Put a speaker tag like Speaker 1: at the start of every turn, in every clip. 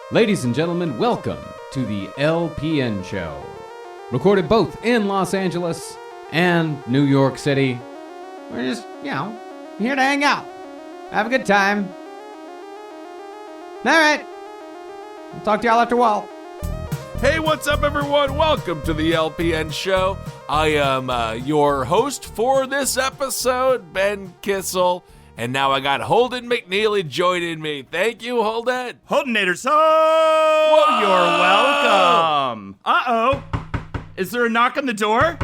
Speaker 1: Ladies and gentlemen, welcome to the LPN Show. Recorded both in Los Angeles and New York City. We're just, here to hang out. Have a good time. All right. I'll talk to y'all after a while.
Speaker 2: Hey, what's up, everyone? Welcome to the LPN Show. I am your host for this episode, Ben Kissel. And now I got Holden McNeely joining me. Thank you, Holden.
Speaker 3: Holdenators, oh, you're welcome. Uh-oh. Is there a knock on the door?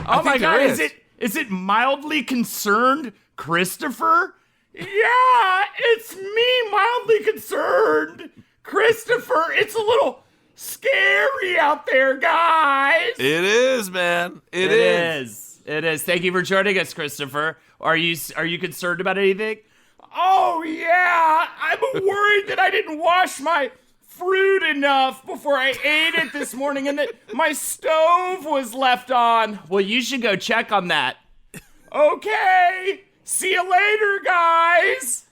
Speaker 3: Oh my God, is it mildly concerned Christopher? Yeah, it's me, mildly concerned Christopher. It's a little scary out there, guys.
Speaker 2: It is, man. It is.
Speaker 3: Thank you for joining us, Christopher. Are you concerned about anything? Oh, yeah. I'm worried that I didn't wash my fruit enough before I ate it this morning and that my stove was left on. Well, you should go check on that. Okay. See you later, guys.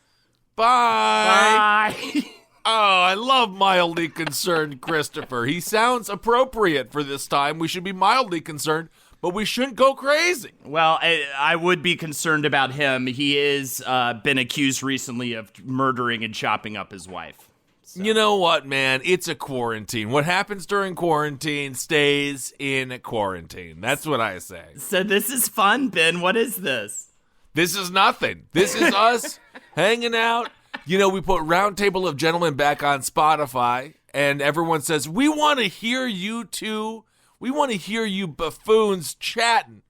Speaker 2: Bye.
Speaker 3: Bye.
Speaker 2: Oh, I love mildly concerned Christopher. He sounds appropriate for this time. We should be mildly concerned, but we shouldn't go crazy.
Speaker 3: Well, I would be concerned about him. He is been accused recently of murdering and chopping up his wife. So.
Speaker 2: You know what, man? It's a quarantine. What happens during quarantine stays in quarantine. That's what I say.
Speaker 3: So this is fun, Ben. What is this?
Speaker 2: This is nothing. This is us hanging out. You know, we put Roundtable of Gentlemen back on Spotify, and everyone says, we want to hear you two. We want to hear you buffoons chatting,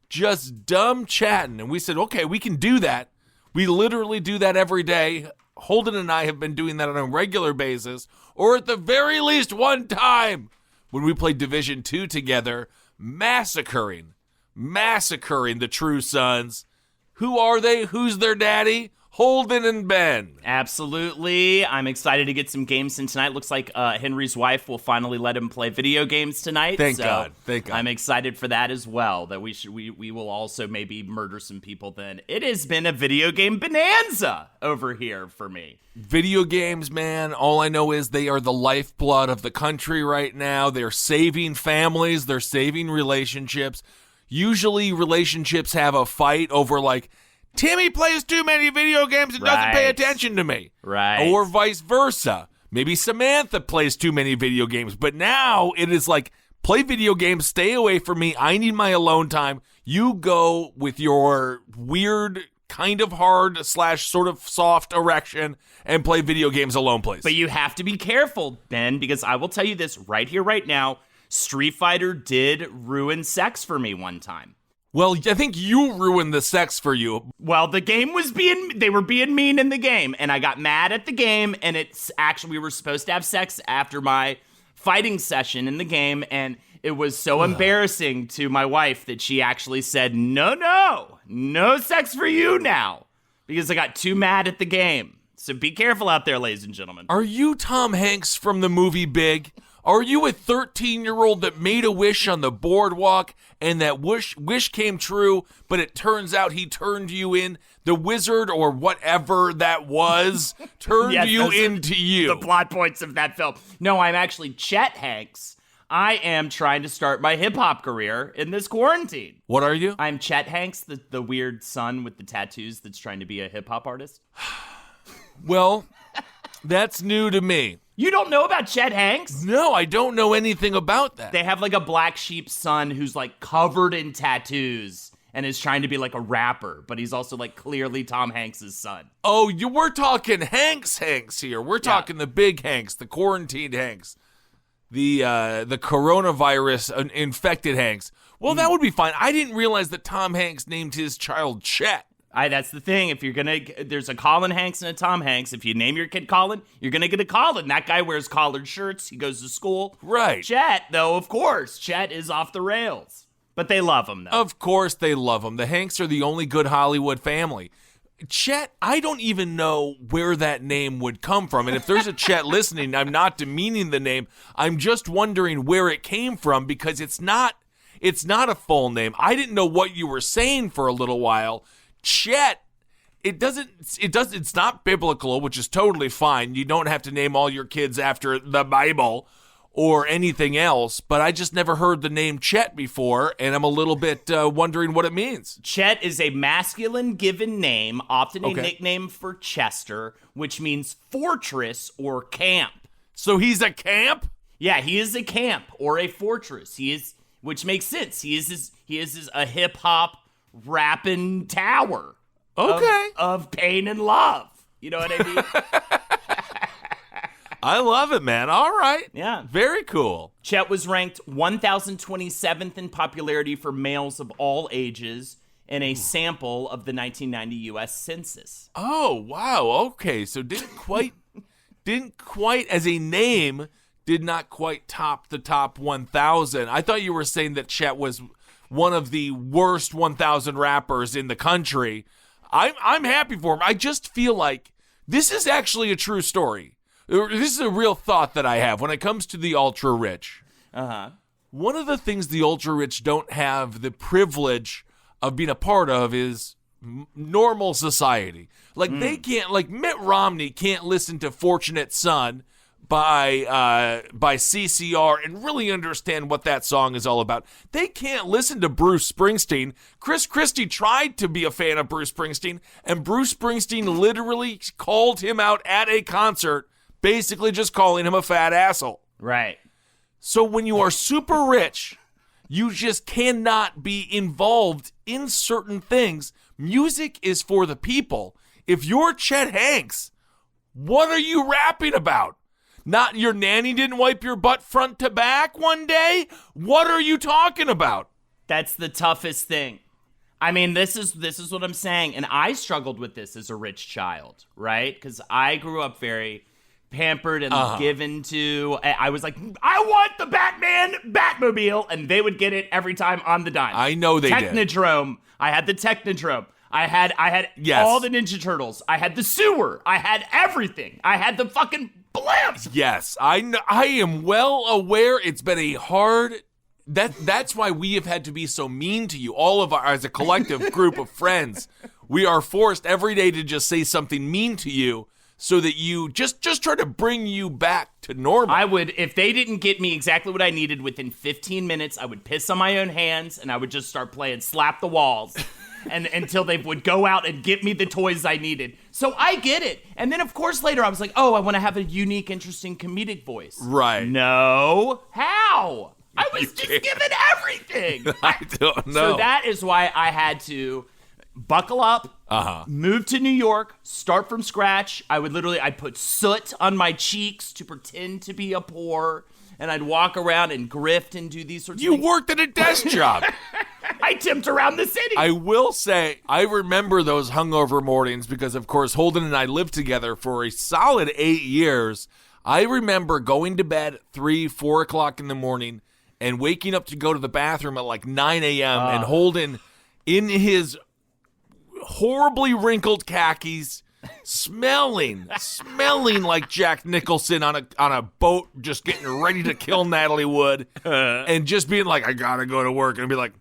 Speaker 2: just dumb chatting. And we said, okay, we can do that. We literally do that every day. Holden and I have been doing that on a regular basis, or at the very least one time when we played Division 2 together, massacring the True Sons. Who are they? Who's their daddy? Holden and Ben.
Speaker 3: Absolutely. I'm excited to get some games in tonight. Looks like Henry's wife will finally let him play video games tonight.
Speaker 2: Thank God.
Speaker 3: I'm excited for that as well, that we will also maybe murder some people then. It has been a video game bonanza over here for me.
Speaker 2: Video games, man, all I know is they are the lifeblood of the country right now. They're saving families. They're saving relationships. Usually relationships have a fight over like, Timmy plays too many video games and doesn't pay attention to me.
Speaker 3: Right.
Speaker 2: Or vice versa. Maybe Samantha plays too many video games. But now it is like, play video games, stay away from me. I need my alone time. You go with your weird, kind of hard / sort of soft erection and play video games alone, please.
Speaker 3: But you have to be careful, Ben, because I will tell you this right here, right now. Street Fighter did ruin sex for me one time.
Speaker 2: Well, I think you ruined the sex for you.
Speaker 3: Well, the game was they were being mean in the game, and I got mad at the game, and it's actually, we were supposed to have sex after my fighting session in the game, and it was so embarrassing to my wife that she actually said, no sex for you now, because I got too mad at the game. So be careful out there, ladies and gentlemen.
Speaker 2: Are you Tom Hanks from the movie Big? Are you a 13-year-old that made a wish on the boardwalk and that wish came true, but it turns out he turned you in? The wizard or whatever that was turned you into you.
Speaker 3: The plot points of that film. No, I'm actually Chet Hanks. I am trying to start my hip-hop career in this quarantine.
Speaker 2: What are you?
Speaker 3: I'm Chet Hanks, the weird son with the tattoos that's trying to be a hip-hop artist.
Speaker 2: Well, that's new to me.
Speaker 3: You don't know about Chet Hanks?
Speaker 2: No, I don't know anything about that.
Speaker 3: They have like a black sheep son who's like covered in tattoos and is trying to be like a rapper, but he's also like clearly Tom Hanks' son.
Speaker 2: Oh, we're talking Hanks here. We're talking the big Hanks, the quarantined Hanks, the coronavirus infected Hanks. Well, that would be fine. I didn't realize that Tom Hanks named his child Chet.
Speaker 3: That's the thing. If you're there's a Colin Hanks and a Tom Hanks. If you name your kid Colin, you're gonna get a Colin. That guy wears collared shirts. He goes to school.
Speaker 2: Right.
Speaker 3: Chet, though, of course, Chet is off the rails. But they love him, though.
Speaker 2: Of course they love him. The Hanks are the only good Hollywood family. Chet, I don't even know where that name would come from. And if there's a Chet listening, I'm not demeaning the name. I'm just wondering where it came from because it's not a full name. I didn't know what you were saying for a little while. Chet it's not biblical, which is totally fine. You don't have to name all your kids after the Bible or anything else, but I just never heard the name Chet before, and I'm a little bit wondering what it means.
Speaker 3: Chet is a masculine given name, often a nickname for Chester, which means fortress or camp.
Speaker 2: So he's a camp?
Speaker 3: Yeah, he is a camp or a fortress. Which makes sense. He is a hip hop rapping tower.
Speaker 2: Okay.
Speaker 3: Of pain and love. You know what I mean?
Speaker 2: I love it, man. All right.
Speaker 3: Yeah.
Speaker 2: Very cool.
Speaker 3: Chet was ranked 1,027th in popularity for males of all ages in a sample of the 1990 U.S. Census.
Speaker 2: Oh, wow. Okay. So didn't quite as a name, did not quite top the top 1,000. I thought you were saying that Chet was one of the worst 1,000 rappers in the country. I'm happy for him. I just feel like this is actually a true story. This is a real thought that I have when it comes to the ultra rich. One of the things the ultra rich don't have the privilege of being a part of is normal society. Like they can't, like Mitt Romney can't listen to Fortunate Son by CCR and really understand what that song is all about. They can't listen to Bruce Springsteen. Chris Christie tried to be a fan of Bruce Springsteen, and Bruce Springsteen literally called him out at a concert, basically just calling him a fat asshole.
Speaker 3: Right.
Speaker 2: So when you are super rich, you just cannot be involved in certain things. Music is for the people. If you're Chet Hanks, what are you rapping about? Not your nanny didn't wipe your butt front to back one day? What are you talking about?
Speaker 3: That's the toughest thing. I mean, this is what I'm saying. And I struggled with this as a rich child, right? Because I grew up very pampered and given to. I was like, I want the Batman Batmobile. And they would get it every time on the dime.
Speaker 2: I know they did.
Speaker 3: Technodrome. I had the Technodrome. I had all the Ninja Turtles. I had the sewer. I had everything. I had the fucking blimp.
Speaker 2: Yes, I know. I am well aware it's been a hard. That's why we have had to be so mean to you. All of our, as a collective group of friends, we are forced every day to just say something mean to you, so that you just try to bring you back to normal.
Speaker 3: I would, if they didn't get me exactly what I needed within 15 minutes, I would piss on my own hands and I would just start playing Slap the Walls. And until they would go out and get me the toys I needed. So I get it. And then, of course, later I was like, oh, I want to have a unique, interesting comedic voice.
Speaker 2: Right.
Speaker 3: No. How? I was just given everything.
Speaker 2: I don't know.
Speaker 3: So that is why I had to buckle up, move to New York, start from scratch. I'd put soot on my cheeks to pretend to be a poor. And I'd walk around and grift and do these sorts of things.
Speaker 2: You worked at a desk job.
Speaker 3: I tipped around the city.
Speaker 2: I will say, I remember those hungover mornings because, of course, Holden and I lived together for a solid 8 years. I remember going to bed at 3, 4 o'clock in the morning and waking up to go to the bathroom at like 9 a.m. And Holden in his horribly wrinkled khakis, smelling like Jack Nicholson on a boat, just getting ready to kill Natalie Wood, and just being like, I gotta go to work, and be like,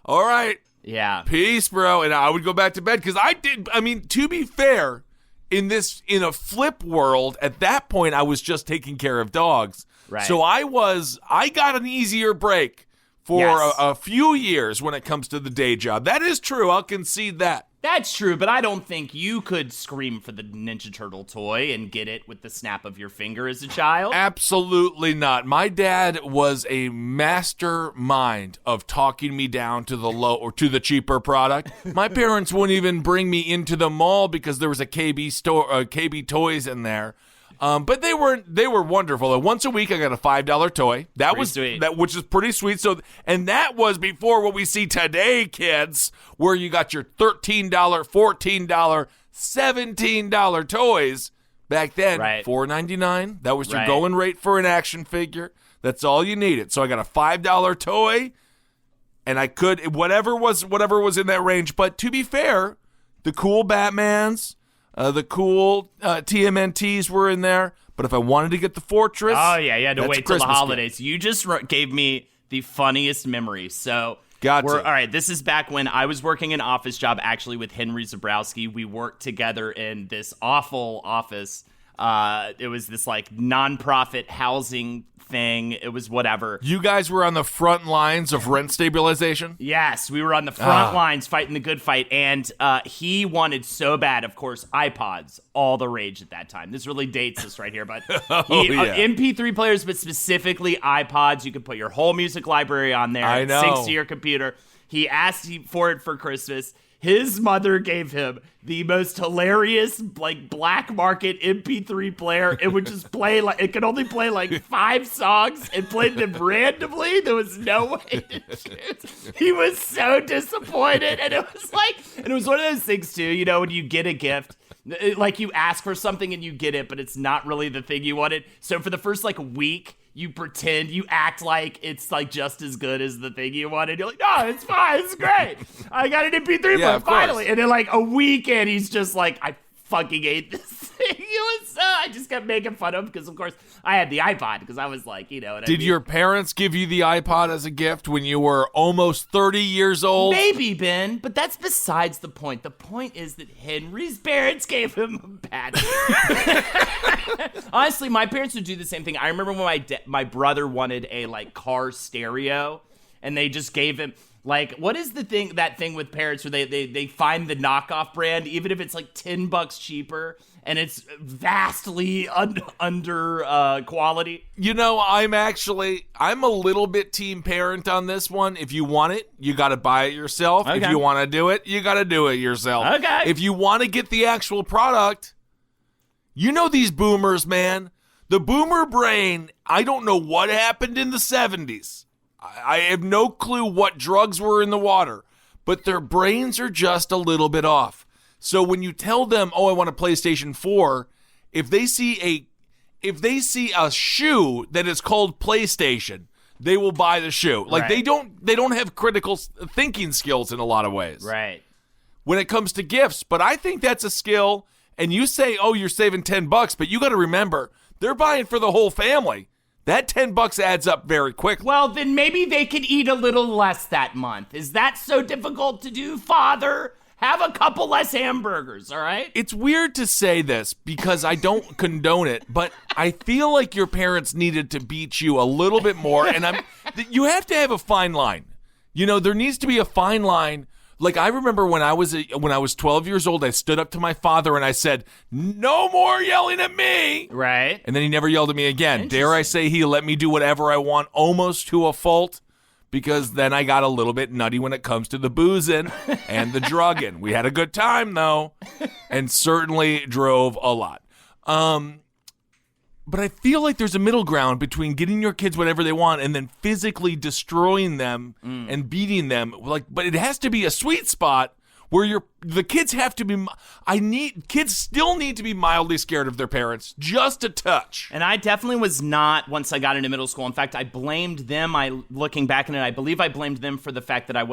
Speaker 2: all right,
Speaker 3: yeah,
Speaker 2: peace, bro, and I would go back to bed because to be fair, in a flip world, at that point I was just taking care of dogs,
Speaker 3: right?
Speaker 2: So I got an easier break for a few years when it comes to the day job. That is true. I'll concede that.
Speaker 3: That's true, but I don't think you could scream for the Ninja Turtle toy and get it with the snap of your finger as a child.
Speaker 2: Absolutely not. My dad was a mastermind of talking me down to the low or to the cheaper product. My parents wouldn't even bring me into the mall because there was a KB store, KB Toys in there. But they were wonderful. And once a week, I got a $5 toy. That was
Speaker 3: sweet.
Speaker 2: Which is pretty sweet. So, and that was before what we see today, kids, where you got your $13, $14, $17 toys. Back then,
Speaker 3: right.
Speaker 2: $4.99. That was your going rate for an action figure. That's all you needed. So I got a $5 toy, and I could whatever was in that range. But to be fair, the cool Batmans. The cool TMNTs were in there, but if I wanted to get the Fortress...
Speaker 3: Oh, yeah, you had to wait till the holidays.
Speaker 2: Gift.
Speaker 3: You just gave me the funniest memory. So
Speaker 2: Got to.
Speaker 3: All right, this is back when I was working an office job actually with Henry Zabrowski. We worked together in this awful office. It was this like nonprofit housing thing. It was whatever.
Speaker 2: You guys were on the front lines of rent stabilization?
Speaker 3: Yes, we were on the front lines fighting the good fight. And he wanted so bad, of course, iPods, all the rage at that time. This really dates us right here. But MP3 players, but specifically iPods. You could put your whole music library on there.
Speaker 2: I know.
Speaker 3: It syncs to your computer. He asked for it for Christmas. His mother gave him the most hilarious, like, black market MP3 player. It would just play, like, it could only play, like, 5 songs and played them randomly. There was no way to choose. He was so disappointed. And it was one of those things, too, you know, when you get a gift, like, you ask for something and you get it, but it's not really the thing you wanted. So for the first, like, week, you pretend, you act like it's like just as good as the thing you wanted. You're like, no, it's fine, it's great. I got an MP3 player finally. And then like a week in, he's just like, I fucking hate this thing. I just kept making fun of him because, of course, I had the iPod because I was like, you know what I mean?
Speaker 2: Did your parents give you the iPod as a gift when you were almost 30 years old?
Speaker 3: Maybe, Ben, but that's besides the point. The point is that Henry's parents gave him a bad Honestly, my parents would do the same thing. I remember when my brother wanted a like car stereo, and they just gave him like, what is that thing with parents where they find the knockoff brand, even if it's like $10 cheaper and it's vastly under quality?
Speaker 2: You know, I'm a little bit team parent on this one. If you want it, you got to buy it yourself.
Speaker 3: Okay.
Speaker 2: If you want to do it, you got to do it yourself.
Speaker 3: Okay.
Speaker 2: If you want to get the actual product, you know these boomers, man. The boomer brain, I don't know what happened in the 70s. I have no clue what drugs were in the water, but their brains are just a little bit off. So when you tell them, "Oh, I want a PlayStation 4," if they see a shoe that is called PlayStation, they will buy the shoe. Like
Speaker 3: right.
Speaker 2: they don't have critical thinking skills in a lot of ways.
Speaker 3: Right.
Speaker 2: When it comes to gifts, but I think that's a skill. And you say, "Oh, you're saving $10," but you got to remember, they're buying for the whole family. That $10 adds up very quickly.
Speaker 3: Well, then maybe they could eat a little less that month. Is that so difficult to do, Father? Have a couple less hamburgers, all right?
Speaker 2: It's weird to say this because I don't condone it, but I feel like your parents needed to beat you a little bit more, and you have to have a fine line. You know, there needs to be a fine line. Like, I remember when I was 12 years old, I stood up to my father and I said, "No more yelling at me."
Speaker 3: Right.
Speaker 2: And then he never yelled at me again. Dare I say he let me do whatever I want, almost to a fault, because then I got a little bit nutty when it comes to the boozing and the drugging. We had a good time, though, and certainly drove a lot. But I feel like there's a middle ground between getting your kids whatever they want and then physically destroying them and beating them. But it has to be a sweet spot where the kids have to be. Kids still need to be mildly scared of their parents, just a touch.
Speaker 3: And I definitely was not once I got into middle school. In fact, I blamed them. Looking back on it, I believe I blamed them for the fact that I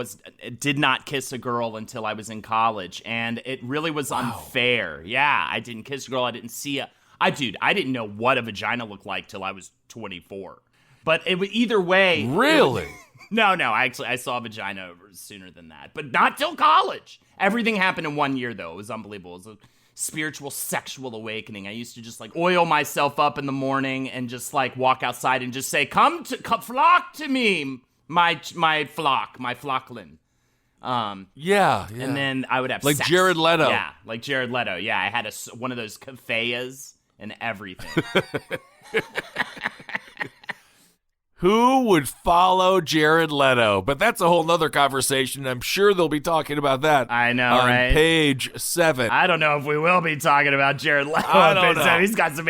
Speaker 3: did not kiss a girl until I was in college, and it really was unfair. Yeah, I didn't kiss a girl. I didn't see I didn't know what a vagina looked like till I was 24. But either way.
Speaker 2: Really?
Speaker 3: No. I saw a vagina sooner than that. But not till college. Everything happened in 1 year, though. It was unbelievable. It was a spiritual, sexual awakening. I used to just, like, oil myself up in the morning and just, like, walk outside and just say, come flock to me, my flock, my flocklin.
Speaker 2: Yeah.
Speaker 3: And then I would have
Speaker 2: like
Speaker 3: sex.
Speaker 2: Jared Leto.
Speaker 3: Yeah, like Jared Leto. Yeah, I had one of those keffeyas and everything.
Speaker 2: Who would follow Jared Leto? But that's a whole nother conversation. I'm sure they'll be talking about that.
Speaker 3: I know,
Speaker 2: on
Speaker 3: right?
Speaker 2: page 7.
Speaker 3: I don't know if we will be talking about Jared Leto.
Speaker 2: I don't know.
Speaker 3: He's got some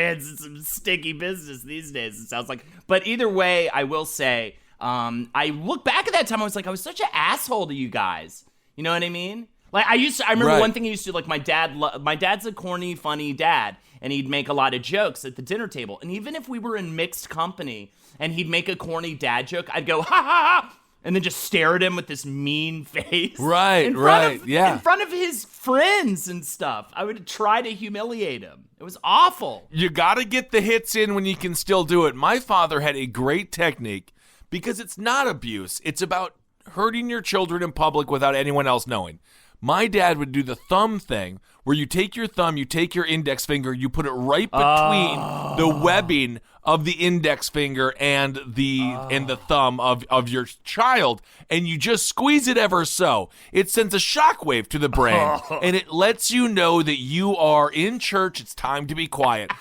Speaker 3: sticky business these days, it sounds like. But either way, I will say, I look back at that time, I was like, I was such an asshole to you guys. You know what I mean? Like, I remember one thing I used to, like, my dad's a corny, funny dad, and he'd make a lot of jokes at the dinner table. And even if we were in mixed company and he'd make a corny dad joke, I'd go, ha ha ha, and then just stare at him with this mean face.
Speaker 2: Right.
Speaker 3: In front of his friends and stuff. I would try to humiliate him. It was awful.
Speaker 2: You got to get the hits in when you can still do it. My father had a great technique because it's not abuse. It's about hurting your children in public without anyone else knowing. My dad would do the thumb thing where you take your thumb, you take your index finger, you put it right between the webbing of the index finger and the thumb of your child, and you just squeeze it ever so. It sends a shockwave to the brain, and it lets you know that you are in church, it's time to be quiet.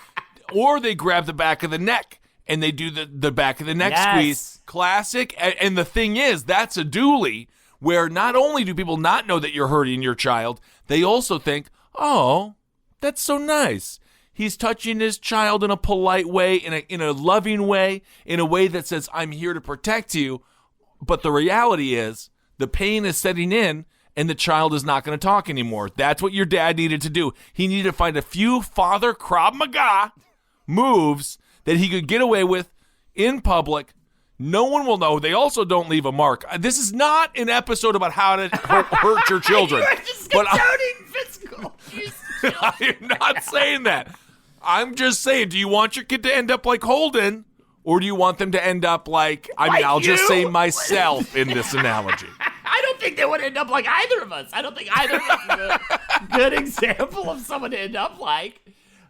Speaker 2: Or they grab the back of the neck, and they do the back of the neck squeeze. Classic. And the thing is, that's a dually where not only do people not know that you're hurting your child, they also think, oh, that's so nice. He's touching his child in a polite way, in a loving way, in a way that says, I'm here to protect you. But the reality is, the pain is setting in, and the child is not going to talk anymore. That's what your dad needed to do. He needed to find a few Father Krav Maga moves that he could get away with in public. No one will know. They also don't leave a mark. This is not an episode about how to hurt your children.
Speaker 3: You're just condoning physical abuse.
Speaker 2: I am not saying that. I'm just saying, do you want your kid to end up like Holden, or do you want them to end up like, I'll just say myself in this analogy.
Speaker 3: I don't think they would end up like either of us. I don't think either of us is a good example of someone to end up like.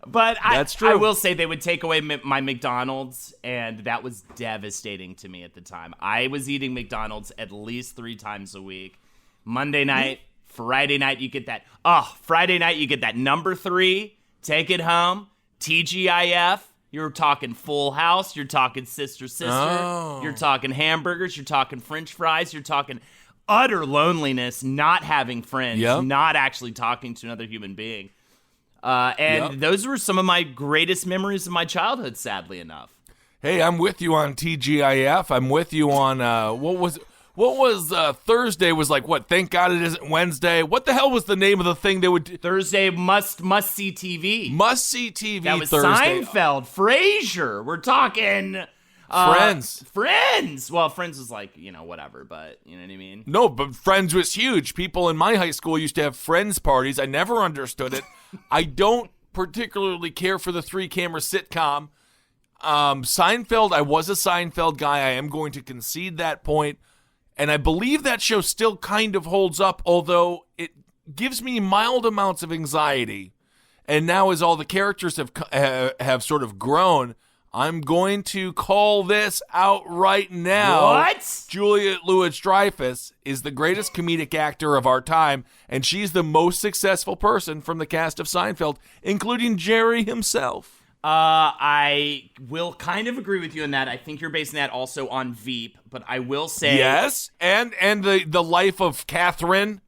Speaker 3: But
Speaker 2: That's true.
Speaker 3: I will say they would take away my McDonald's, and that was devastating to me at the time. I was eating McDonald's at least 3 times a week. Monday night, Friday night, you get that. Friday night, you get that number 3. Take it home. TGIF. You're talking Full House. You're talking Sister.
Speaker 2: Oh.
Speaker 3: You're talking hamburgers. You're talking French fries. You're talking utter loneliness, not having friends, not actually talking to another human being. Those were some of my greatest memories of my childhood, sadly enough.
Speaker 2: Hey, I'm with you on TGIF. I'm with you on, what was Thursday was like, what? Thank God it isn't Wednesday. What the hell was the name of the thing they would do?
Speaker 3: Thursday must-see TV.
Speaker 2: Must-see TV
Speaker 3: that was
Speaker 2: Thursday.
Speaker 3: Seinfeld, Frasier. We're talking... Friends. Well, Friends was like, whatever, but you know what I mean?
Speaker 2: No, but Friends was huge. People in my high school used to have Friends parties. I never understood it. I don't particularly care for the 3-camera sitcom. Seinfeld, I was a Seinfeld guy. I am going to concede that point. And I believe that show still kind of holds up, although it gives me mild amounts of anxiety. And now as all the characters have sort of grown, I'm going to call this out right now.
Speaker 3: What?
Speaker 2: Juliet Louis-Dreyfus is the greatest comedic actor of our time, and she's the most successful person from the cast of Seinfeld, including Jerry himself.
Speaker 3: I will kind of agree with you on that. I think you're basing that also on Veep, but I will say...
Speaker 2: Yes, and the life of Catherine...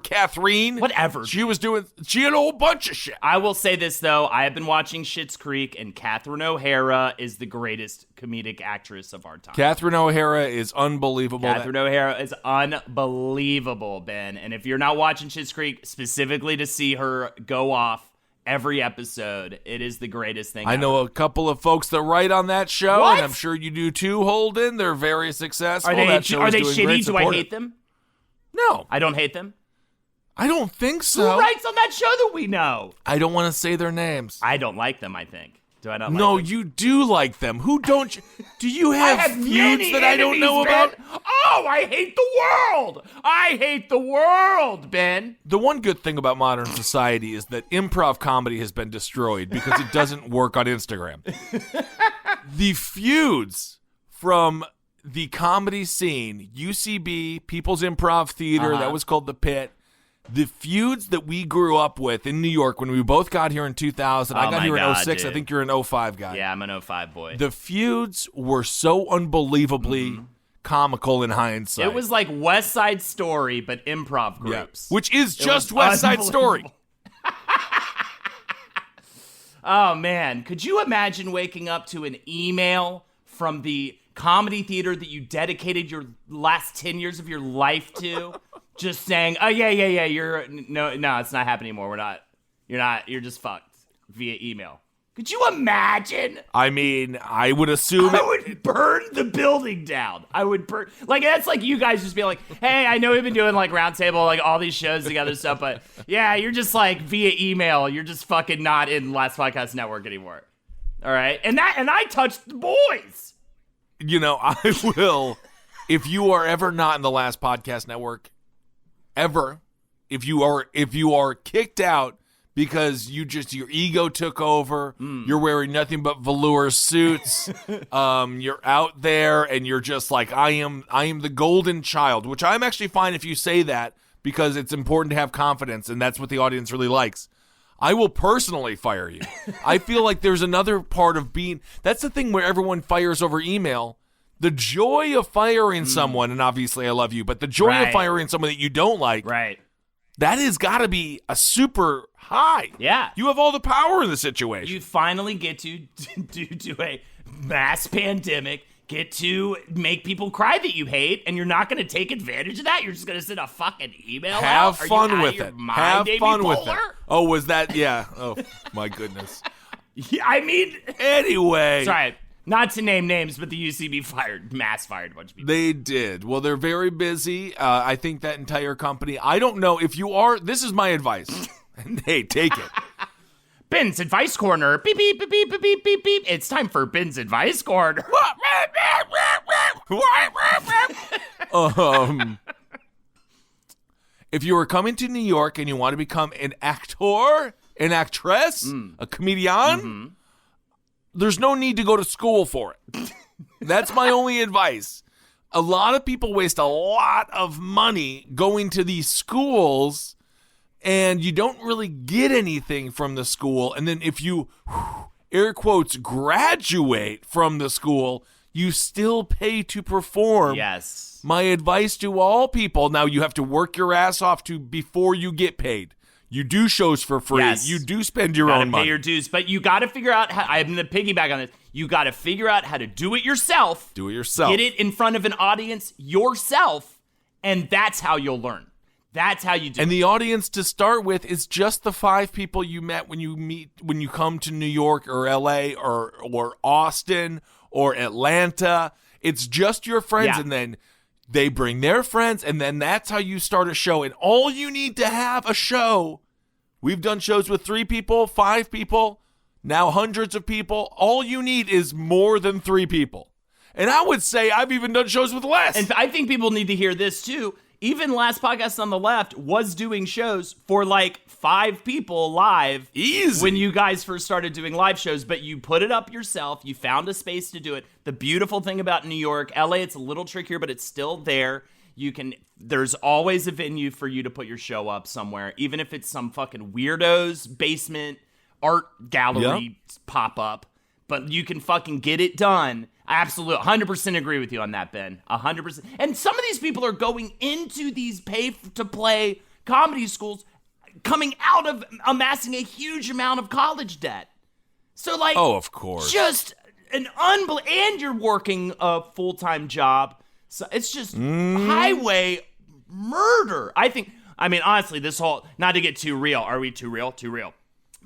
Speaker 2: Catherine.
Speaker 3: Whatever.
Speaker 2: She had a whole bunch of shit.
Speaker 3: I will say this, though. I have been watching Schitt's Creek, and Catherine O'Hara is the greatest comedic actress of our time.
Speaker 2: Catherine O'Hara is unbelievable.
Speaker 3: Catherine O'Hara is unbelievable, Ben. And if you're not watching Schitt's Creek specifically to see her go off every episode, it is the greatest thing
Speaker 2: I know a couple of folks that write on that show,
Speaker 3: What?
Speaker 2: and I'm sure you do too, Holden. They're very successful.
Speaker 3: Are they
Speaker 2: doing
Speaker 3: shitty?
Speaker 2: great.
Speaker 3: Do I hate them?
Speaker 2: No.
Speaker 3: I don't hate them?
Speaker 2: I don't think so.
Speaker 3: Who writes on that show that we know?
Speaker 2: I don't want to say their names.
Speaker 3: I don't like them, I think. Do I not like
Speaker 2: No,
Speaker 3: them?
Speaker 2: you do like them. Who don't you? Do you have feuds that I don't know about?
Speaker 3: Oh, I hate the world. I hate the world, Ben.
Speaker 2: The one good thing about modern society is that improv comedy has been destroyed because it doesn't work on Instagram. The feuds from the comedy scene, UCB, People's Improv Theater, that was called The Pit. The feuds that we grew up with in New York when we both got here in 2000. I got here in 06.
Speaker 3: Dude.
Speaker 2: I think you're an 05 guy.
Speaker 3: Yeah, I'm an 05 boy.
Speaker 2: The feuds were so unbelievably comical in hindsight.
Speaker 3: It was like West Side Story, but improv groups.
Speaker 2: Which is just West Side Story.
Speaker 3: Oh, man. Could you imagine waking up to an email from the comedy theater that you dedicated your last 10 years of your life to? Just saying, oh, yeah, no, it's not happening anymore. You're just fucked via email. Could you imagine?
Speaker 2: I mean, I would assume
Speaker 3: I would burn the building down. I would burn, that's like you guys just being like, hey, I know we've been doing like Roundtable, like all these shows together and stuff, but yeah, you're just like via email, you're just fucking not in Last Podcast Network anymore. All right? And I touched the boys.
Speaker 2: I will if you are ever not in the Last Podcast Network, ever, if you are kicked out because your ego took over, you're wearing nothing but velour suits, you're out there and you're just like, I am the golden child, which I'm actually fine if you say that because it's important to have confidence and that's what the audience really likes. I will personally fire you. I feel like there's another part of that's the thing where everyone fires over email. The joy of firing someone, and obviously I love you, but the joy of firing someone that you don't like, that has got to be a super high.
Speaker 3: Yeah.
Speaker 2: You have all the power in the situation.
Speaker 3: You finally get to, due to a mass pandemic, get to make people cry that you hate, and you're not going to take advantage of that? You're just going to send a fucking email
Speaker 2: Have
Speaker 3: out?
Speaker 2: fun with it. Have fun with it.
Speaker 3: Poehler?
Speaker 2: Oh, was that? Yeah. Oh, my goodness.
Speaker 3: Yeah, I mean...
Speaker 2: Anyway.
Speaker 3: Sorry. Not to name names, but the UCB mass fired a bunch of people.
Speaker 2: They did. Well, they're very busy. I think that entire company. I don't know if you are. This is my advice. And hey, take it.
Speaker 3: Ben's Advice Corner. Beep, beep, beep, beep, beep, beep, beep. It's time for Ben's Advice Corner.
Speaker 2: If you are coming to New York and you want to become an actor, an actress, a comedian, there's no need to go to school for it. That's my only advice. A lot of people waste a lot of money going to these schools, and you don't really get anything from the school. And then if you, air quotes, graduate from the school, you still pay to perform.
Speaker 3: Yes.
Speaker 2: My advice to all people, now you have to work your ass off before you get paid. You do shows for free.
Speaker 3: Yes.
Speaker 2: You do spend your own money.
Speaker 3: Pay your dues, but you got to figure out how. I'm going to piggyback on this. You got to figure out how to do it yourself.
Speaker 2: Do it yourself.
Speaker 3: Get it in front of an audience yourself, and that's how you'll learn. That's how you do it.
Speaker 2: And the audience to start with is just the 5 people you met when you come to New York or LA or Austin or Atlanta. It's just your friends, and then they bring their friends, and then that's how you start a show. And all you need to have a show. We've done shows with 3 people, 5 people, now hundreds of people. All you need is more than 3 people. And I would say I've even done shows with less.
Speaker 3: And I think people need to hear this too. Even Last Podcast on the Left was doing shows for like 5 people live.
Speaker 2: Easy.
Speaker 3: When you guys first started doing live shows, but you put it up yourself. You found a space to do it. The beautiful thing about New York, LA, it's a little trickier, but it's still there. There's always a venue for you to put your show up somewhere, even if it's some fucking weirdo's basement art gallery pop up, but you can fucking get it done. I absolutely 100% agree with you on that, Ben. 100%. And some of these people are going into these pay-to-play comedy schools coming out of amassing a huge amount of college debt. So, like,
Speaker 2: oh, of course.
Speaker 3: Just an and you're working a full-time job. So it's just highway murder. I mean, honestly, this whole, not to get too real. Are we too real? Too real.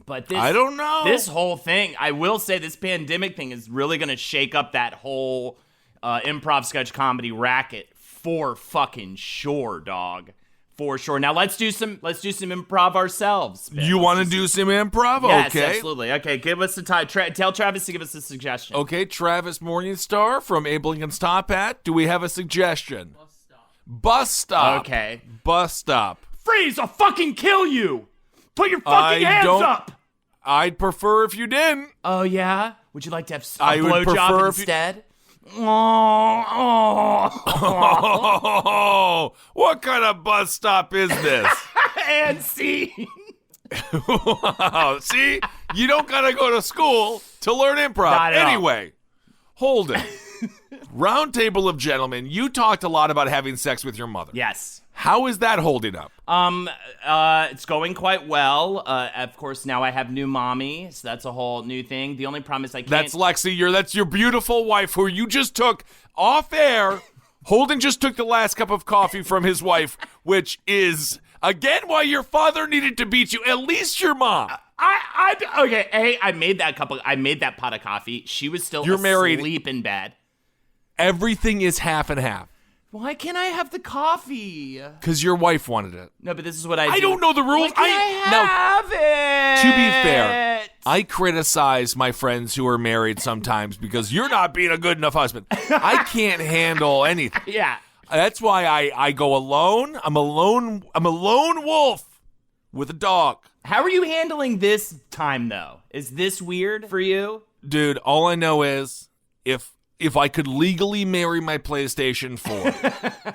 Speaker 3: But
Speaker 2: I don't know.
Speaker 3: This whole thing, I will say this pandemic thing is really going to shake up that whole improv sketch comedy racket for fucking sure, dog. For sure. Now let's do some improv ourselves. Ben.
Speaker 2: You want to do some improv?
Speaker 3: Yes,
Speaker 2: okay.
Speaker 3: Absolutely. Okay, give us the time. Tell Travis to give us a suggestion.
Speaker 2: Okay, Travis Morningstar from Abe Lincoln Stop At. Do we have a suggestion? Bus stop.
Speaker 3: Okay.
Speaker 2: Bus stop.
Speaker 3: Freeze! I'll fucking kill you! Put your fucking hands up!
Speaker 2: I'd prefer if you didn't.
Speaker 3: Oh, yeah? Would you like to have a
Speaker 2: I would prefer
Speaker 3: blowjob
Speaker 2: if
Speaker 3: instead?
Speaker 2: Oh, what kind of bus stop is this?
Speaker 3: And scene.
Speaker 2: Wow. See, you don't gotta go to school to learn improv. Anyway, Holden, round table of gentlemen. You talked a lot about having sex with your mother.
Speaker 3: Yes.
Speaker 2: How is that holding up?
Speaker 3: It's going quite well. Of course, now I have new mommy, so that's a whole new thing. The only problem is I can't.
Speaker 2: That's Lexi. That's your beautiful wife, who you just took off air. Holden just took the last cup of coffee from his wife, which is again why your father needed to beat you. At least your mom.
Speaker 3: Okay. Hey, I made that pot of coffee. She was still asleep in bed.
Speaker 2: Everything is half and half.
Speaker 3: Why can't I have the coffee?
Speaker 2: Because your wife wanted it.
Speaker 3: No, but this is what I do.
Speaker 2: I don't know the rules.
Speaker 3: Why can't I have it?
Speaker 2: To be fair,
Speaker 3: it.
Speaker 2: I criticize my friends who are married sometimes because you're not being a good enough husband. I can't handle anything.
Speaker 3: Yeah.
Speaker 2: That's why I go alone. I'm a lone wolf with a dog.
Speaker 3: How are you handling this time, though? Is this weird for you?
Speaker 2: Dude, all I know is if I could legally marry my PlayStation 4,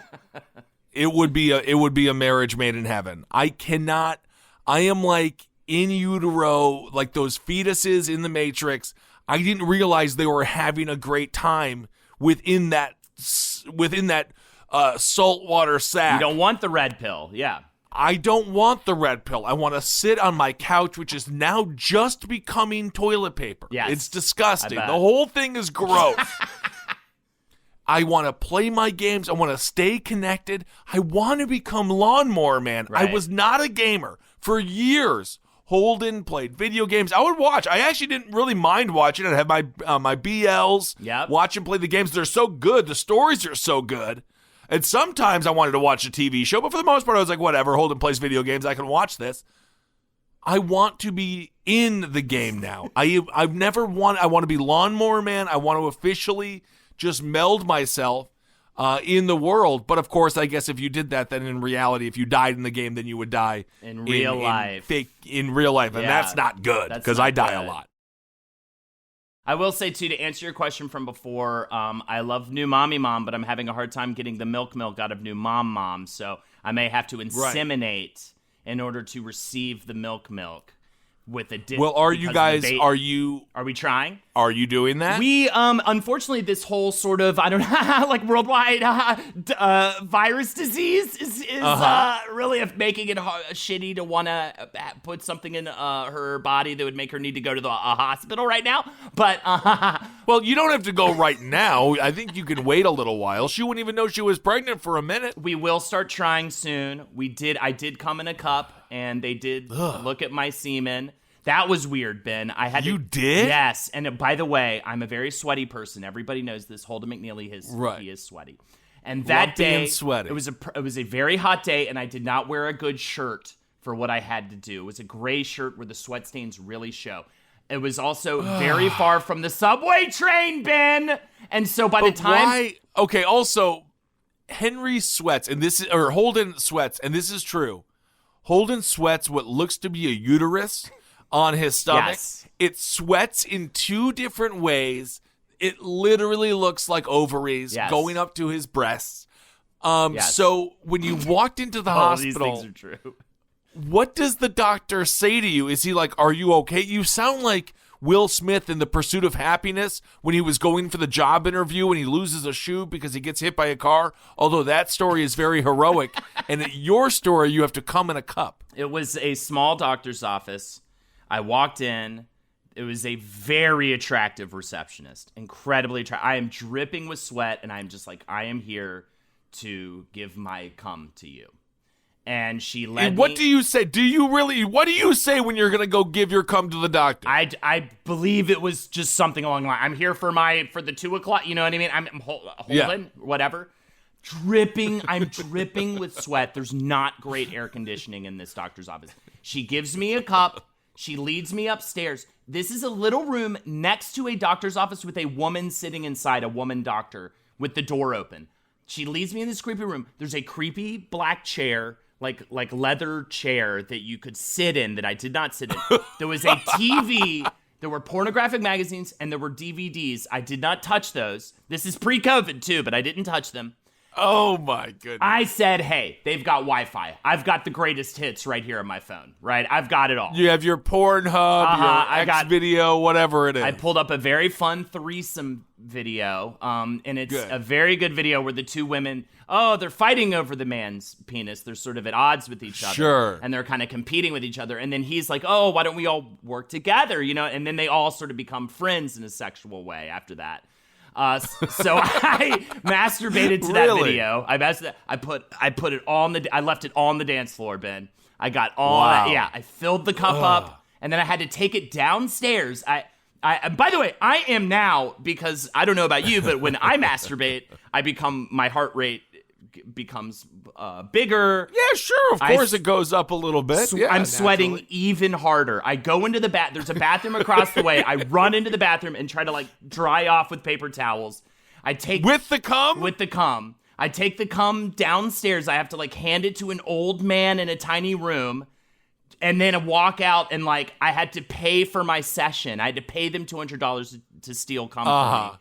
Speaker 2: it would be a marriage made in heaven. I am like in utero, like those fetuses in the Matrix. I didn't realize they were having a great time within that saltwater sack.
Speaker 3: You don't want the red pill, yeah.
Speaker 2: I don't want the red pill. I want to sit on my couch, which is now just becoming toilet paper.
Speaker 3: Yes,
Speaker 2: it's disgusting. The whole thing is gross. I want to play my games. I want to stay connected. I want to become Lawnmower Man.
Speaker 3: Right.
Speaker 2: I was not a gamer for years. Holden played video games. I would watch. I actually didn't really mind watching. I'd have my BLs.
Speaker 3: Yep.
Speaker 2: Watch him play the games. They're so good. The stories are so good. And sometimes I wanted to watch a TV show, but for the most part, I was like, whatever. Holden plays video games. I can watch this. I want to be in the game now. I want to be Lawnmower Man. I want to officially just meld myself in the world. But of course, I guess if you did that, then in reality, if you died in the game, then you would die
Speaker 3: in real life.
Speaker 2: In real life. And that's not good because I die a lot.
Speaker 3: I will say, too, to answer your question from before, I love New Mommy Mom, but I'm having a hard time getting the milk out of New Mom. So I may have to inseminate in order to receive the milk with a dip.
Speaker 2: Well, are you guys, are
Speaker 3: we trying?
Speaker 2: Are you doing that?
Speaker 3: We, unfortunately, this whole sort of, I don't know, like worldwide virus disease is really making it shitty to want to put something in her body that would make her need to go to the hospital right now. But,
Speaker 2: well, you don't have to go right now. I think you can wait a little while. She wouldn't even know she was pregnant for a minute.
Speaker 3: We will start trying soon. I did come in a cup, and they did look at my semen. That was weird, Ben.
Speaker 2: You did?
Speaker 3: Yes. And by the way, I'm a very sweaty person. Everybody knows this. Holden McNeely, he is sweaty. And that
Speaker 2: Lumpy
Speaker 3: day,
Speaker 2: and sweaty.
Speaker 3: It was a very hot day, and I did not wear a good shirt for what I had to do. It was a gray shirt where the sweat stains really show. It was also very far from the subway train, Ben. And so by the time...
Speaker 2: Why? Okay, also, Holden sweats, and this is true. Holden sweats what looks to be a uterus on his stomach.
Speaker 3: Yes.
Speaker 2: It sweats in two different ways. It literally looks like ovaries going up to his breasts. So when you walked into the hospital,
Speaker 3: these things are true.
Speaker 2: What does the doctor say to you? Is he like, "Are you okay?" You sound like Will Smith in The Pursuit of Happiness when he was going for the job interview and he loses a shoe because he gets hit by a car. Although that story is very heroic, and at your story, you have to come in a cup.
Speaker 3: It was a small doctor's office. I walked in. It was a very attractive receptionist. Incredibly attractive. I am dripping with sweat, and I'm just like, I am here to give my cum to you. And she led
Speaker 2: me. What do you say? What do you say when you're going to go give your cum to the doctor?
Speaker 3: I believe it was just something along the line. I'm here for the 2 o'clock. You know what I mean? I'm holding, whatever. I'm dripping with sweat. There's not great air conditioning in this doctor's office. She gives me a cup. She leads me upstairs. This is a little room next to a doctor's office with a woman sitting inside, a woman doctor, with the door open. She leads me in this creepy room. There's a creepy black chair, like leather chair that you could sit in that I did not sit in. There was a TV. There were pornographic magazines, and there were DVDs. I did not touch those. This is pre-COVID, too, but I didn't touch them.
Speaker 2: Oh, my goodness.
Speaker 3: I said, hey, they've got Wi-Fi. I've got the greatest hits right here on my phone, right? I've got it all.
Speaker 2: You have your Pornhub, your Xvideo, whatever it is.
Speaker 3: I pulled up a very fun threesome video, and it's a very good video where the two women, they're fighting over the man's penis. They're sort of at odds with each other. Sure. And they're kind of competing with each other. And then he's like, why don't we all work together, you know? And then they all sort of become friends in a sexual way after that. So I masturbated to that video. I put it all I left it all on the dance floor, Ben. I got all that. Yeah, I filled the cup up, and then I had to take it downstairs. By the way, I am now, because I don't know about you, but when I masturbate, my heart rate becomes bigger.
Speaker 2: Yeah, sure. Of course, it goes up a little bit.
Speaker 3: I'm sweating even harder. I go into the there's a bathroom across the way. I run into the bathroom and try to like dry off with paper towels.
Speaker 2: With the cum?
Speaker 3: With the cum. I take the cum downstairs. I have to like hand it to an old man in a tiny room. And then I walk out and like I had to pay for my session. I had to pay them $200 to steal cum from me.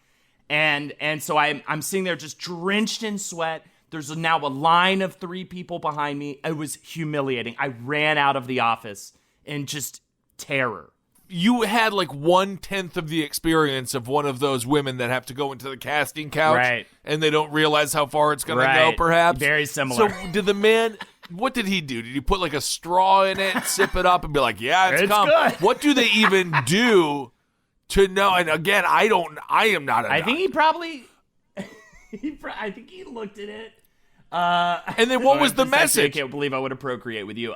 Speaker 3: And so I'm sitting there just drenched in sweat. There's now a line of 3 people behind me. It was humiliating. I ran out of the office in just terror.
Speaker 2: You had like 1/10 of the experience of one of those women that have to go into the casting couch,
Speaker 3: right,
Speaker 2: and they don't realize how far it's going to go, perhaps.
Speaker 3: Very similar.
Speaker 2: So did the man, what did he do? Did he put like a straw in it, sip it up, and be like, yeah, it's cum?
Speaker 3: Good.
Speaker 2: What do they even do to know? And again, I am not a
Speaker 3: I think he probably, I think he looked at it.
Speaker 2: And then what was the message?
Speaker 3: I can't believe I would have procreate with you.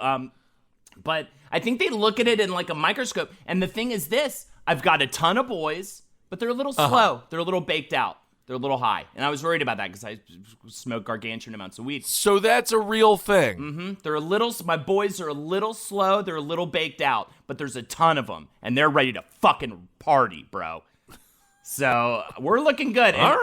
Speaker 3: But I think they look at it in like a microscope. And the thing is this, I've got a ton of boys, but they're a little slow. They're a little baked out. They're a little high. And I was worried about that because I smoke gargantuan amounts of weed.
Speaker 2: So that's a real thing.
Speaker 3: Mm-hmm. My boys are a little slow. They're a little baked out, but there's a ton of them. And they're ready to fucking party, bro. So we're looking good. And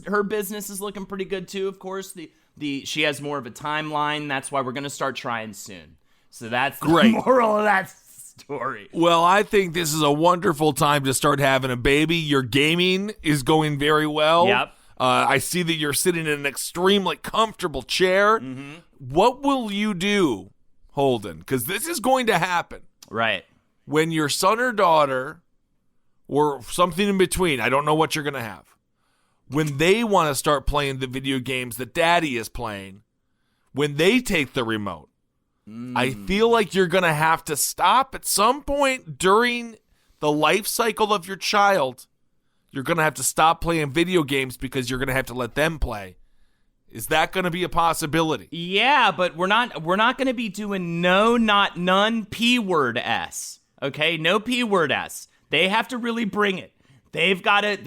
Speaker 3: her business is looking pretty good too, of course. She has more of a timeline. That's why we're going to start trying soon. So that's the moral of that story.
Speaker 2: Well, I think this is a wonderful time to start having a baby. Your gaming is going very well.
Speaker 3: Yep.
Speaker 2: I see that you're sitting in an extremely comfortable chair. Mm-hmm. What will you do, Holden? Because this is going to happen.
Speaker 3: Right.
Speaker 2: When your son or daughter, or something in between, I don't know what you're going to have, when they want to start playing the video games that daddy is playing, when they take the remote, I feel like you're going to have to stop at some point during the life cycle of your child. You're going to have to stop playing video games because you're going to have to let them play. Is that going to be a possibility?
Speaker 3: Yeah, but we're not going to be doing no, not none, P-word S. Okay? No P-word S. They have to really bring it. They've got to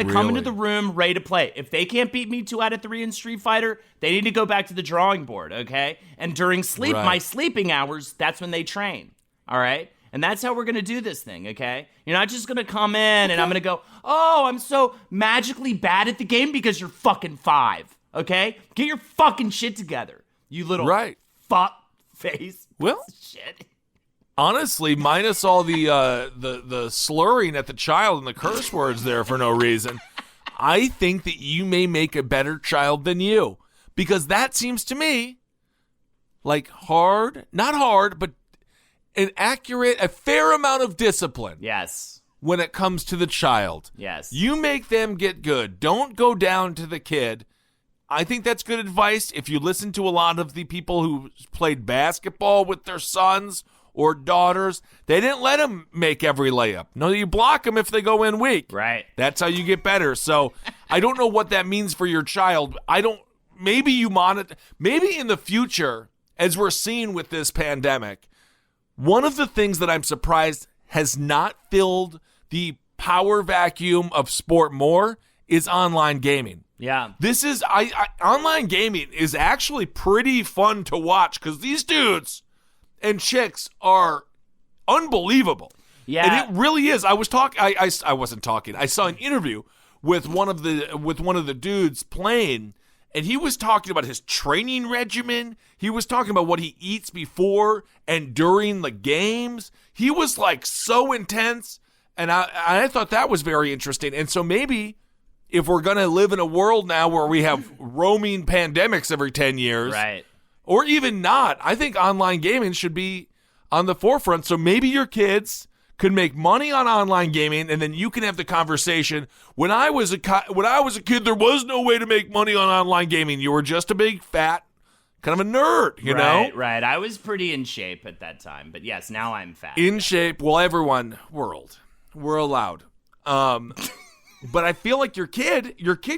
Speaker 3: come into the room ready to play. If they can't beat me 2 out of 3 in Street Fighter, they need to go back to the drawing board, okay? And during my sleeping hours, that's when they train, all right? And that's how we're going to do this thing, okay? You're not just going to come in and I'm going to go, oh, I'm so magically bad at the game because you're fucking 5, okay? Get your fucking shit together, you little fuck face.
Speaker 2: Well,
Speaker 3: shit.
Speaker 2: Honestly, minus all the slurring at the child and the curse words there for no reason, I think that you may make a better child than you. Because that seems to me like not hard, but a fair amount of discipline.
Speaker 3: Yes.
Speaker 2: When it comes to the child.
Speaker 3: Yes.
Speaker 2: You make them get good. Don't go down to the kid. I think that's good advice. If you listen to a lot of the people who played basketball with their sons or daughters, they didn't let them make every layup. No, you block them if they go in weak.
Speaker 3: Right.
Speaker 2: That's how you get better. So I don't know what that means for your child. Maybe you monitor. Maybe in the future, as we're seeing with this pandemic, one of the things that I'm surprised has not filled the power vacuum of sport more is online gaming.
Speaker 3: Yeah.
Speaker 2: This is online gaming is actually pretty fun to watch because these dudes and chicks are unbelievable.
Speaker 3: Yeah.
Speaker 2: And it really is. I was talking. I wasn't talking. I saw an interview with one of the dudes playing, and he was talking about his training regimen. He was talking about what he eats before and during the games. He was like so intense, and I thought that was very interesting. And so maybe if we're going to live in a world now where we have roaming pandemics every 10 years,
Speaker 3: right,
Speaker 2: or even not, I think online gaming should be on the forefront. So maybe your kids could make money on online gaming, and then you can have the conversation. When I was a kid, there was no way to make money on online gaming. You were just a big fat kind of a nerd, you know?
Speaker 3: Right. I was pretty in shape at that time, but yes, now I'm fat.
Speaker 2: In shape. Well, everyone, we're allowed. But I feel like your kid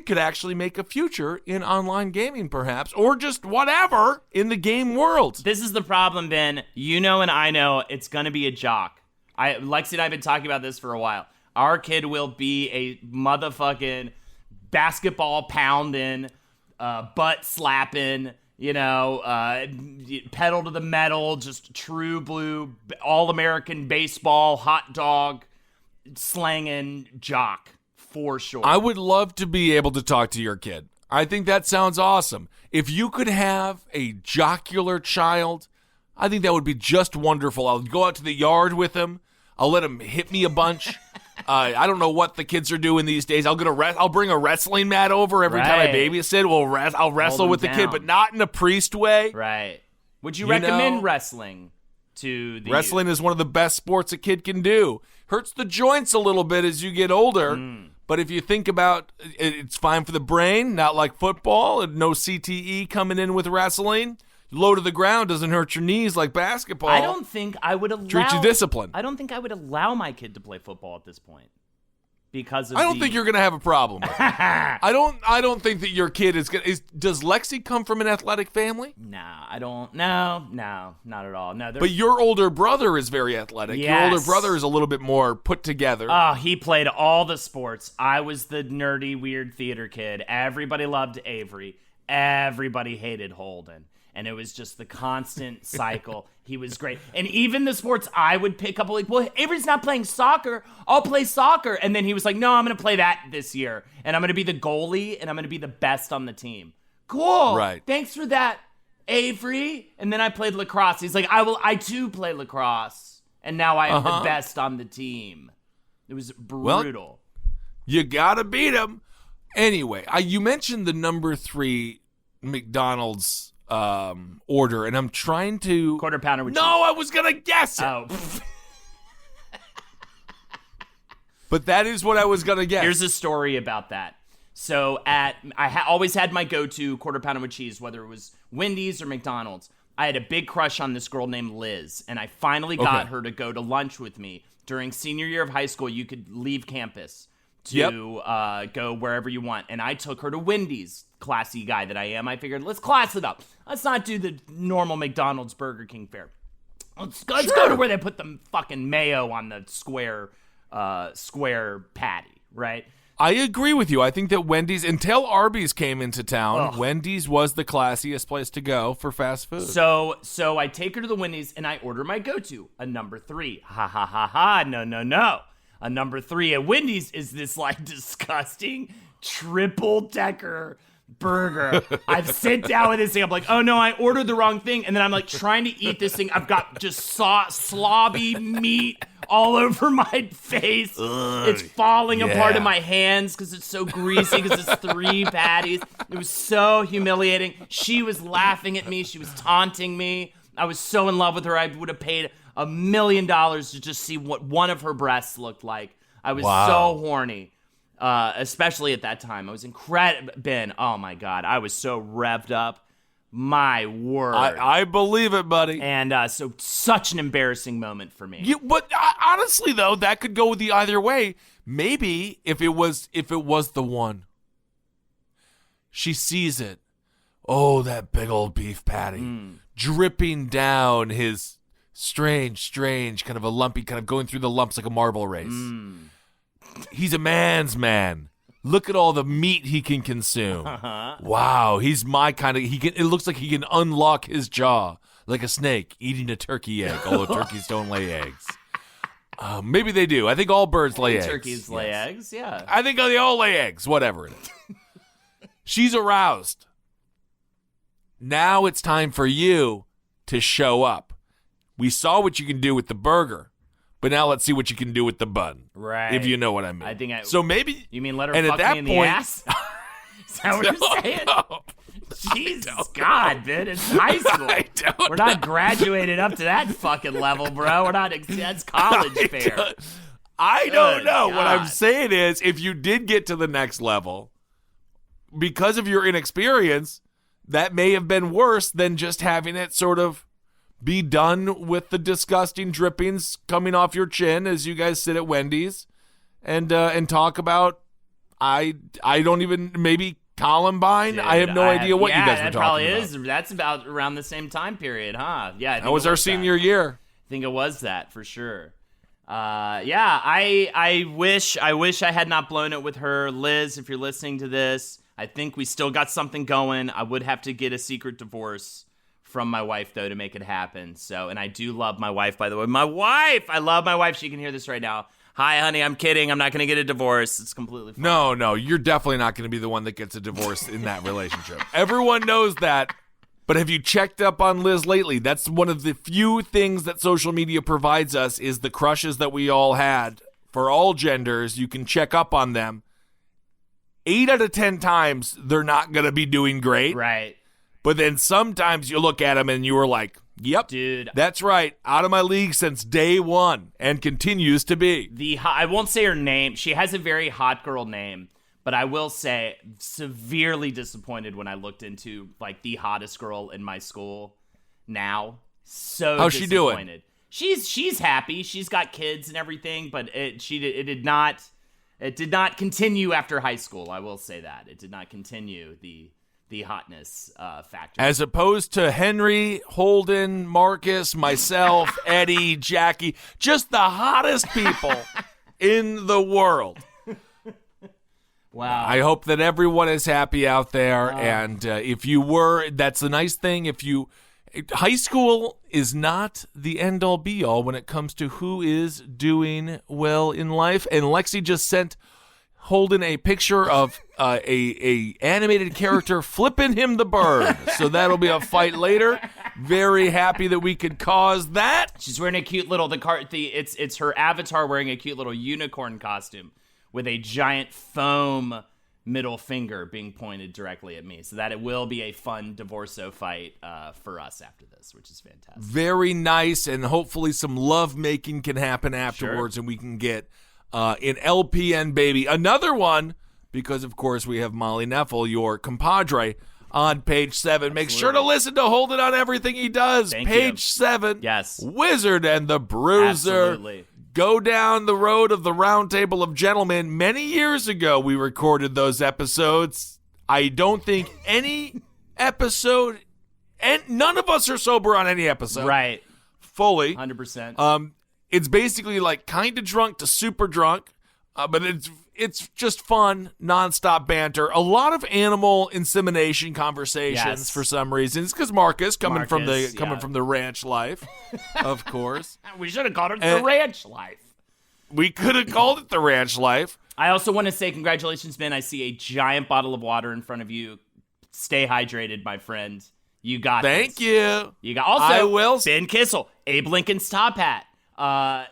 Speaker 2: could actually make a future in online gaming, perhaps, or just whatever in the game world.
Speaker 3: This is the problem, Ben. You know, and I know it's going to be a jock. Lexi and I have been talking about this for a while. Our kid will be a motherfucking basketball pounding, butt slapping, pedal to the metal, just true blue, all-American baseball, hot dog, slanging jock, for sure.
Speaker 2: I would love to be able to talk to your kid. I think that sounds awesome. If you could have a jocular child, I think that would be just wonderful. I'll go out to the yard with him. I'll let him hit me a bunch. I don't know what the kids are doing these days. I'll bring a wrestling mat over every time I babysit. I'll wrestle with the kid, but not in a priest way.
Speaker 3: Right. Would you recommend wrestling to the
Speaker 2: Wrestling is one of the best sports a kid can do. Hurts the joints a little bit as you get older, but if you think about it, it's fine for the brain, not like football, and no CTE coming in with wrestling. Low to the ground, doesn't hurt your knees like basketball.
Speaker 3: I don't think I would allow...
Speaker 2: Treat you discipline.
Speaker 3: I don't think I would allow my kid to play football at this point. Because of
Speaker 2: I don't think you're going to have a problem with it. I don't think that your kid is going to... Does Lexi come from an athletic family?
Speaker 3: Nah, I don't... No, not at all. No,
Speaker 2: but your older brother is very athletic.
Speaker 3: Yes.
Speaker 2: Your older brother is a little bit more put together.
Speaker 3: Oh, he played all the sports. I was the nerdy, weird theater kid. Everybody loved Avery. Everybody hated Holden. And it was just the constant cycle. He was great. And even the sports I would pick up, like, well, Avery's not playing soccer. I'll play soccer. And then he was like, no, I'm going to play that this year. And I'm going to be the goalie, and I'm going to be the best on the team. Cool.
Speaker 2: Right.
Speaker 3: Thanks for that, Avery. And then I played lacrosse. He's like, I too play lacrosse. And now I am the best on the team. It was brutal.
Speaker 2: Well, you got to beat him. Anyway, you mentioned the number 3 McDonald's order, and I'm trying to...
Speaker 3: Quarter pounder with cheese.
Speaker 2: No, I was going to guess it.
Speaker 3: Oh.
Speaker 2: But that is what I was going to guess.
Speaker 3: Here's a story about that. So I always had my go-to quarter pounder with cheese, whether it was Wendy's or McDonald's. I had a big crush on this girl named Liz, and I finally got her to go to lunch with me. During senior year of high school, you could leave campus to go wherever you want. And I took her to Wendy's. Classy guy that I am. I figured, let's class it up. Let's not do the normal McDonald's Burger King fare. Let's go to where they put the fucking mayo on the square patty, right?
Speaker 2: I agree with you. I think that Wendy's, until Arby's came into town, Wendy's was the classiest place to go for fast food.
Speaker 3: So I take her to the Wendy's and I order my go-to, a number 3. Ha, no. A number 3 at Wendy's is this like disgusting triple-decker burger. I sit down with this thing. I'm like, oh no, I ordered the wrong thing. And then I'm like trying to eat this thing. I've got just slobby meat all over my face. It's falling apart in my hands because it's so greasy because it's 3 patties. It was so humiliating. She was laughing at me. She was taunting me. I was so in love with her. I would have paid $1 million to just see what one of her breasts looked like. I was so horny. Especially at that time. I was incredible. Ben, oh my God. I was so revved up. My word.
Speaker 2: I believe it, buddy.
Speaker 3: And so such an embarrassing moment for me.
Speaker 2: But honestly, though, that could go the either way. Maybe if it was the one. She sees it. Oh, that big old beef patty. Dripping down his strange, kind of a lumpy, kind of going through the lumps like a marble race. He's a man's man. Look at all the meat he can consume. Wow, he's my kind of... It looks like he can unlock his jaw like a snake eating a turkey egg, although turkeys don't lay eggs. Maybe they do. I think all birds lay eggs.
Speaker 3: Turkeys lay eggs, yeah.
Speaker 2: I think they all lay eggs, whatever it is. She's aroused. Now it's time for you to show up. We saw what you can do with the burger. But now let's see what you can do with the bun.
Speaker 3: Right.
Speaker 2: If you know what I mean. So maybe...
Speaker 3: You mean let her fuck me in the ass? Is that what you're saying?
Speaker 2: No.
Speaker 3: Jesus God, man. It's high school. We're not graduated up to that fucking level, bro. We're not... That's college fare.
Speaker 2: I don't know. God. What I'm saying is, if you did get to the next level, because of your inexperience, that may have been worse than just having it sort of be done with the disgusting drippings coming off your chin as you guys sit at Wendy's and talk about I don't even, maybe Columbine. Dude, I have no idea what you guys were talking about.
Speaker 3: That's about around the same time period, huh? Yeah,
Speaker 2: that was our senior year.
Speaker 3: I think it was that for sure. I wish I had not blown it with her. Liz, if you're listening to this, I think we still got something going. I would have to get a secret divorce from my wife, though, to make it happen. So, and I do love my wife, by the way. My wife! I love my wife. She can hear this right now. Hi, honey, I'm kidding. I'm not going to get a divorce. It's completely fine.
Speaker 2: No, you're definitely not going to be the one that gets a divorce in that relationship. Everyone knows that. But have you checked up on Liz lately? That's one of the few things that social media provides us is the crushes that we all had for all genders. You can check up on them. 8 out of 10 times, they're not going to be doing great.
Speaker 3: Right.
Speaker 2: But then sometimes you look at them and you were like, yep,
Speaker 3: dude,
Speaker 2: that's right. Out of my league since day one and continues to be.
Speaker 3: I won't say her name. She has a very hot girl name, but I will say severely disappointed when I looked into like the hottest girl in my school now. So
Speaker 2: how's she doing?
Speaker 3: She's happy. She's got kids and everything, but it did not continue after high school. I will say that. It did not continue the hotness factor.
Speaker 2: As opposed to Henry, Holden, Marcus, myself, Eddie, Jackie, just the hottest people in the world.
Speaker 3: Wow.
Speaker 2: I hope that everyone is happy out there. And if you were, that's the nice thing. High school is not the end-all be-all when it comes to who is doing well in life. And Lexi just sent Holden a picture of a animated character flipping him the bird. So that'll be a fight later. Very happy that we could cause that.
Speaker 3: She's wearing a cute little it's her avatar wearing a cute little unicorn costume with a giant foam middle finger being pointed directly at me. So that it will be a fun divorceo fight for us after this, which is fantastic.
Speaker 2: Very nice, and hopefully some love making can happen afterwards, and we can get in LPN Baby. Another one, because of course we have Molly Neffel, your compadre, on page 7. Make sure to listen to Holden on everything he does.
Speaker 3: Thank
Speaker 2: page
Speaker 3: you.
Speaker 2: 7.
Speaker 3: Yes.
Speaker 2: Wizard and the Bruiser.
Speaker 3: Absolutely.
Speaker 2: Go down the road of the Round Table of Gentlemen. Many years ago we recorded those episodes. I don't think any episode, and none of us are sober on any episode.
Speaker 3: Right.
Speaker 2: Fully.
Speaker 3: 100%.
Speaker 2: It's basically like kind of drunk to super drunk, but it's just fun, nonstop banter. A lot of animal insemination conversations for some reasons, because Marcus coming from the ranch life, of course.
Speaker 3: We should have called it the ranch life.
Speaker 2: We could have called it the ranch life.
Speaker 3: I also want to say congratulations, Ben. I see a giant bottle of water in front of you. Stay hydrated, my friend. You got
Speaker 2: Thank
Speaker 3: this.
Speaker 2: you.
Speaker 3: You got also
Speaker 2: I will.
Speaker 3: Ben Kissel, Abe Lincoln's top hat. Oh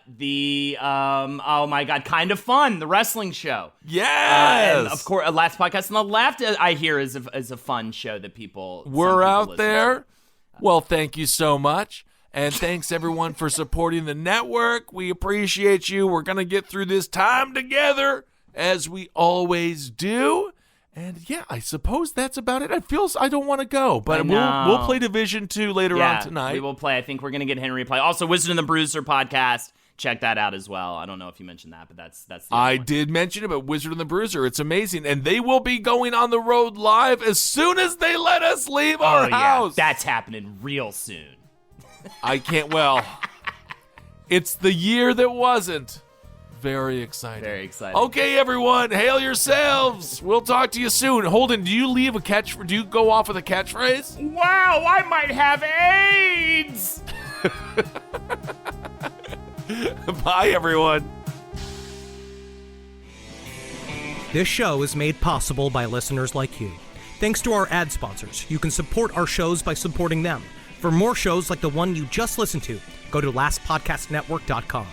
Speaker 3: my God, Kind of Fun, the wrestling show.
Speaker 2: Yes.
Speaker 3: And of course, Last Podcast on the Left, I hear is a fun show that
Speaker 2: we're out
Speaker 3: listen
Speaker 2: there.
Speaker 3: to.
Speaker 2: Well, thank you so much. And thanks everyone for supporting the network. We appreciate you. We're going to get through this time together as we always do. And yeah, I suppose that's about it. I don't want to go, but we'll play Division 2 later on tonight.
Speaker 3: We will play. I think we're going to get Henry to play. Also, Wizard and the Bruiser podcast. Check that out as well. I don't know if you mentioned that, but that's the
Speaker 2: I
Speaker 3: one.
Speaker 2: did mention it, but Wizard and the Bruiser, it's amazing. And they will be going on the road live as soon as they let us leave our house.
Speaker 3: That's happening real soon.
Speaker 2: I can't, it's the year that wasn't. Very exciting.
Speaker 3: Very exciting.
Speaker 2: Okay, everyone, hail yourselves. We'll talk to you soon. Holden, do you go off with a catchphrase?
Speaker 3: Wow, I might have AIDS!
Speaker 2: Bye, everyone.
Speaker 4: This show is made possible by listeners like you. Thanks to our ad sponsors, you can support our shows by supporting them. For more shows like the one you just listened to, go to lastpodcastnetwork.com.